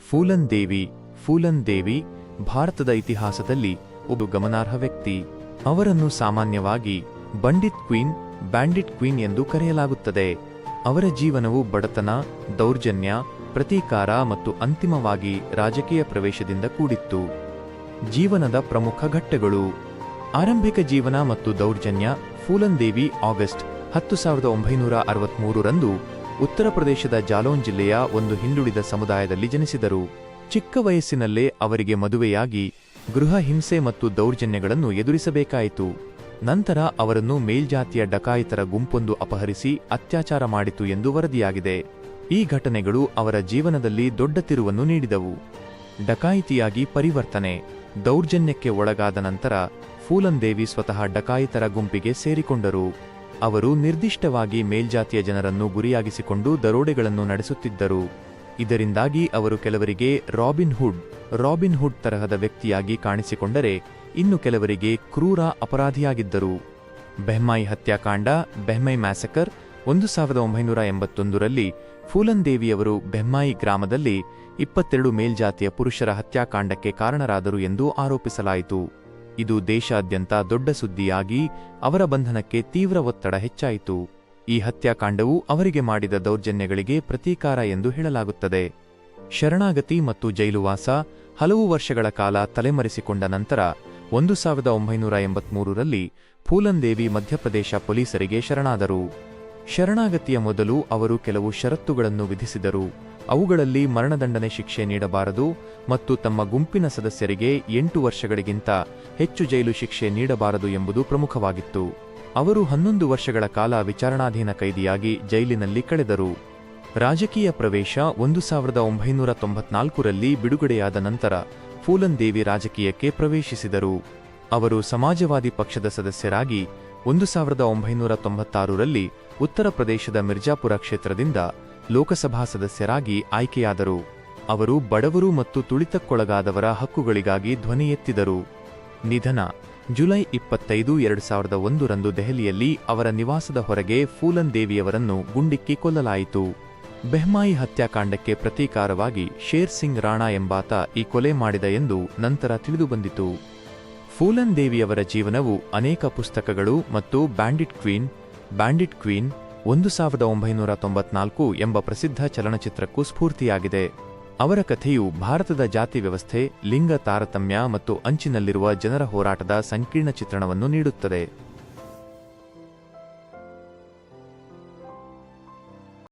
ಫೂಲನ್ ದೇವಿ ಭಾರತದ ಇತಿಹಾಸದಲ್ಲಿ ಒಬ್ಬ ಗಮನಾರ್ಹ ವ್ಯಕ್ತಿ. ಅವರನ್ನು ಸಾಮಾನ್ಯವಾಗಿ ಬ್ಯಾಂಡಿಟ್ ಕ್ವೀನ್ ಎಂದು ಕರೆಯಲಾಗುತ್ತದೆ. ಅವರ ಜೀವನವು ಬಡತನ, ದೌರ್ಜನ್ಯ, ಪ್ರತೀಕಾರ ಮತ್ತು ಅಂತಿಮವಾಗಿ ರಾಜಕೀಯ ಪ್ರವೇಶದಿಂದ ಕೂಡಿತ್ತು. ಜೀವನದ ಪ್ರಮುಖ ಘಟ್ಟಗಳು. ಆರಂಭಿಕ ಜೀವನ ಮತ್ತು ದೌರ್ಜನ್ಯ. ಫೂಲನ್ ದೇವಿ ಆಗಸ್ಟ್ 10, 1963 ರಂದು ಉತ್ತರ ಪ್ರದೇಶದ ಜಾಲೌನ್ ಜಿಲ್ಲೆಯ ಒಂದು ಹಿಂದುಳಿದ ಸಮುದಾಯದಲ್ಲಿ ಜನಿಸಿದರು. ಚಿಕ್ಕ ವಯಸ್ಸಿನಲ್ಲೇ ಅವರಿಗೆ ಮದುವೆಯಾಗಿ ಗೃಹ ಹಿಂಸೆ ಮತ್ತು ದೌರ್ಜನ್ಯಗಳನ್ನು ಎದುರಿಸಬೇಕಾಯಿತು. ನಂತರ ಅವರನ್ನು ಮೇಲ್ಜಾತಿಯ ಡಕಾಯಿತರ ಗುಂಪೊಂದು ಅಪಹರಿಸಿ ಅತ್ಯಾಚಾರ ಮಾಡಿತು ಎಂದು ವರದಿಯಾಗಿದೆ. ಈ ಘಟನೆಗಳು ಅವರ ಜೀವನದಲ್ಲಿ ದೊಡ್ಡ ತಿರುವನ್ನು ನೀಡಿದವು. ಡಕಾಯಿತಿಯಾಗಿ ಪರಿವರ್ತನೆ. ದೌರ್ಜನ್ಯಕ್ಕೆ ಒಳಗಾದ ನಂತರ ಫೂಲನ್ ದೇವಿ ಸ್ವತಃ ಡಕಾಯಿತರ ಗುಂಪಿಗೆ ಸೇರಿಕೊಂಡರು. ಅವರು ನಿರ್ದಿಷ್ಟವಾಗಿ ಮೇಲ್ಜಾತಿಯ ಜನರನ್ನು ಗುರಿಯಾಗಿಸಿಕೊಂಡು ದರೋಡೆಗಳನ್ನು ನಡೆಸುತ್ತಿದ್ದರು. ಇದರಿಂದಾಗಿ ಅವರು ಕೆಲವರಿಗೆ ರಾಬಿನ್ ಹುಡ್ ತರಹದ ವ್ಯಕ್ತಿಯಾಗಿ ಕಾಣಿಸಿಕೊಂಡರೆ, ಇನ್ನು ಕೆಲವರಿಗೆ ಕ್ರೂರ ಅಪರಾಧಿಯಾಗಿದ್ದರು. ಬೆಹ್ಮಾಯಿ ಹತ್ಯಾಕಾಂಡ, ಬೆಹ್ಮೈ ಮ್ಯಾಸಕರ್ 1981 ರಲ್ಲಿ ಫೂಲನ್ ದೇವಿಯವರು ಬೆಹ್ಮಾಯಿ ಗ್ರಾಮದಲ್ಲಿ 22 ಮೇಲ್ಜಾತಿಯ ಪುರುಷರ ಹತ್ಯಾಕಾಂಡಕ್ಕೆ ಕಾರಣರಾದರು ಎಂದು ಆರೋಪಿಸಲಾಯಿತು. ಇದು ದೇಶಾದ್ಯಂತ ದೊಡ್ಡ ಸುದ್ದಿಯಾಗಿ ಅವರ ಬಂಧನಕ್ಕೆ ತೀವ್ರ ಒತ್ತಡ ಹೆಚ್ಚಾಯಿತು. ಈ ಹತ್ಯಾಕಾಂಡವು ಅವರಿಗೆ ಮಾಡಿದ ದೌರ್ಜನ್ಯಗಳಿಗೆ ಪ್ರತೀಕಾರ ಎಂದು ಹೇಳಲಾಗುತ್ತದೆ. ಶರಣಾಗತಿ ಮತ್ತು ಜೈಲುವಾಸ. ಹಲವು ವರ್ಷಗಳ ಕಾಲ ತಲೆಮರೆಸಿಕೊಂಡ ನಂತರ 1983 ರಲ್ಲಿ ಫೂಲನ್ ದೇವಿ ಮಧ್ಯಪ್ರದೇಶ ಪೊಲೀಸರಿಗೆ ಶರಣಾದರು. ಶರಣಾಗತಿಯ ಮೊದಲು ಅವರು ಕೆಲವು ಷರತ್ತುಗಳನ್ನು ವಿಧಿಸಿದರು. ಅವುಗಳಲ್ಲಿ ಮರಣದಂಡನೆ ಶಿಕ್ಷೆ ನೀಡಬಾರದು ಮತ್ತು ತಮ್ಮ ಗುಂಪಿನ ಸದಸ್ಯರಿಗೆ 8 ವರ್ಷಗಳಿಗಿಂತ ಹೆಚ್ಚು ಜೈಲು ಶಿಕ್ಷೆ ನೀಡಬಾರದು ಎಂಬುದು ಪ್ರಮುಖವಾಗಿತ್ತು. ಅವರು 11 ವರ್ಷಗಳ ಕಾಲ ವಿಚಾರಣಾಧೀನ ಕೈದಿಯಾಗಿ ಜೈಲಿನಲ್ಲಿ ಕಳೆದರು. ರಾಜಕೀಯ ಪ್ರವೇಶ. 1994 ರಲ್ಲಿ ಬಿಡುಗಡೆಯಾದ ನಂತರ ಫೂಲನ್ ದೇವಿ ರಾಜಕೀಯಕ್ಕೆ ಪ್ರವೇಶಿಸಿದರು. ಅವರು ಸಮಾಜವಾದಿ ಪಕ್ಷದ ಸದಸ್ಯರಾಗಿ 1996 ರಲ್ಲಿ ಉತ್ತರ ಪ್ರದೇಶದ ಮಿರ್ಜಾಪುರ ಕ್ಷೇತ್ರದಿಂದ ಲೋಕಸಭಾ ಸದಸ್ಯರಾಗಿ ಆಯ್ಕೆಯಾದರು. ಅವರು ಬಡವರು ಮತ್ತು ತುಳಿತಕ್ಕೊಳಗಾದವರ ಹಕ್ಕುಗಳಿಗಾಗಿ ಧ್ವನಿ ಎತ್ತಿದರು. ನಿಧನ. ಜುಲೈ 25, 2001 ರಂದು ದೆಹಲಿಯಲ್ಲಿ ಅವರ ನಿವಾಸದ ಹೊರಗೆ ಫೂಲನ್ ದೇವಿಯವರನ್ನು ಗುಂಡಿಕ್ಕಿ ಕೊಲ್ಲಲಾಯಿತು. ಬೆಹ್ಮಾಯಿ ಹತ್ಯಾಕಾಂಡಕ್ಕೆ ಪ್ರತೀಕಾರವಾಗಿ ಶೇರ್ ಸಿಂಗ್ ರಾಣಾ ಎಂಬಾತ ಈ ಕೊಲೆ ಮಾಡಿದ ಎಂದು ನಂತರ ತಿಳಿದುಬಂದಿತು. ಫೂಲನ್ ದೇವಿಯವರ ಜೀವನವು ಅನೇಕ ಪುಸ್ತಕಗಳು ಮತ್ತು ಬ್ಯಾಂಡಿಟ್ ಕ್ವೀನ್ 1994 ಎಂಬ ಪ್ರಸಿದ್ಧ ಚಲನಚಿತ್ರಕ್ಕೂ ಸ್ಫೂರ್ತಿಯಾಗಿದೆ. ಅವರ ಕಥೆಯು ಭಾರತದ ಜಾತಿ ವ್ಯವಸ್ಥೆ, ಲಿಂಗ ತಾರತಮ್ಯ ಮತ್ತು ಅಂಚಿನಲ್ಲಿರುವ ಜನರ ಹೋರಾಟದ ಸಂಕೀರ್ಣ ಚಿತ್ರಣವನ್ನು ನೀಡುತ್ತದೆ.